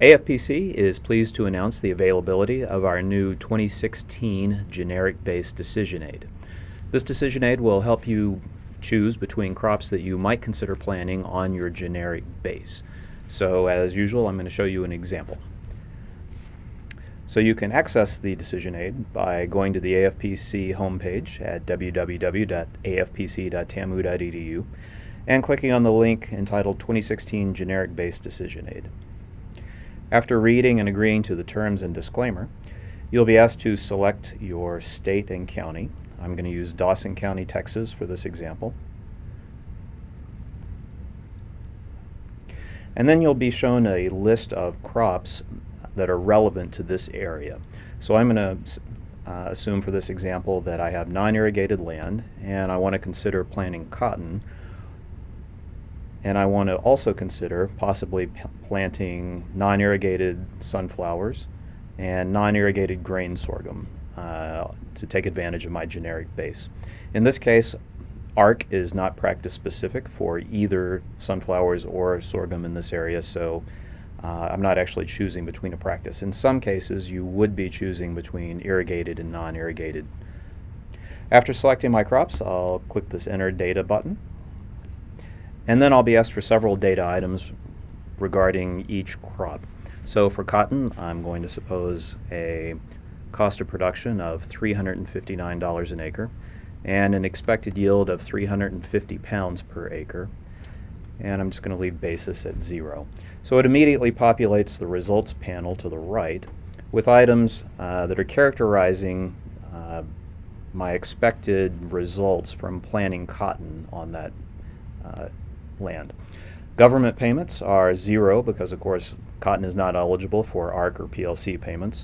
AFPC is pleased to announce the availability of our new 2016 generic-based decision aid. This decision aid will help you choose between crops that you might consider planting on your generic base. So as usual, I'm going to show you an example. So you can access the decision aid by going to the AFPC homepage at www.afpc.tamu.edu and clicking on the link entitled 2016 Generic-Based Decision Aid. After reading and agreeing to the terms and disclaimer, you'll be asked to select your state and county. I'm going to use Dawson County, Texas for this example. And then you'll be shown a list of crops that are relevant to this area. So I'm going to assume for this example that I have non-irrigated land and I want to consider planting cotton, and I want to also consider possibly planting non-irrigated sunflowers and non-irrigated grain sorghum to take advantage of my generic base. In this case, ARC is not practice specific for either sunflowers or sorghum in this area, so I'm not actually choosing between a practice. In some cases, you would be choosing between irrigated and non-irrigated. After selecting my crops, I'll click this Enter Data button, and then I'll be asked for several data items regarding each crop. So for cotton, I'm going to suppose a cost of production of $359 an acre and an expected yield of 350 pounds per acre. And I'm just going to leave basis at 0. So it immediately populates the results panel to the right with items that are characterizing my expected results from planting cotton on that land. Government payments are 0 because, of course, cotton is not eligible for ARC or PLC payments.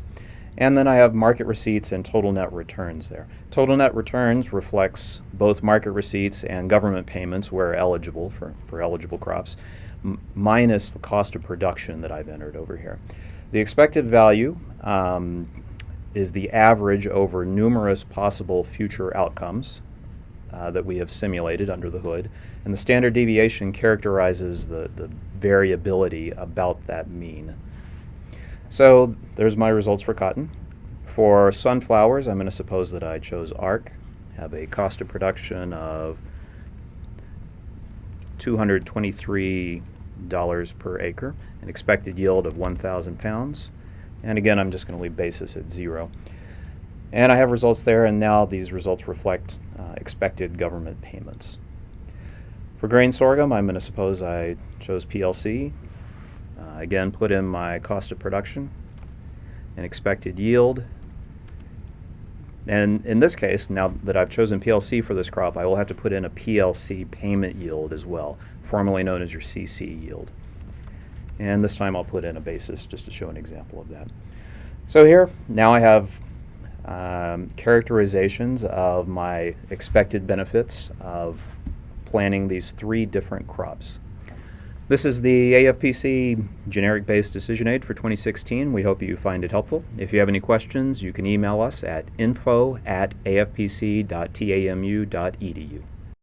And then I have market receipts and total net returns there. Total net returns reflects both market receipts and government payments where eligible for eligible crops, minus the cost of production that I've entered over here. The expected value is the average over numerous possible future outcomes that we have simulated under the hood, and the standard deviation characterizes the variability about that mean. So there's my results for cotton. For sunflowers, I'm going to suppose that I chose ARC, have a cost of production of $223 per acre, an expected yield of 1,000 pounds, and again I'm just going to leave basis at 0. And I have results there, and now these results reflect expected government payments. For grain sorghum, I'm going to suppose I chose PLC. Again, put in my cost of production and expected yield. And in this case, now that I've chosen PLC for this crop, I will have to put in a PLC payment yield as well, formerly known as your CC yield. And this time I'll put in a basis just to show an example of that. So here, now I have characterizations of my expected benefits of planting these 3 different crops. This is the AFPC generic-based decision aid for 2016. We hope you find it helpful. If you have any questions, you can email us at info@afpc.tamu.edu.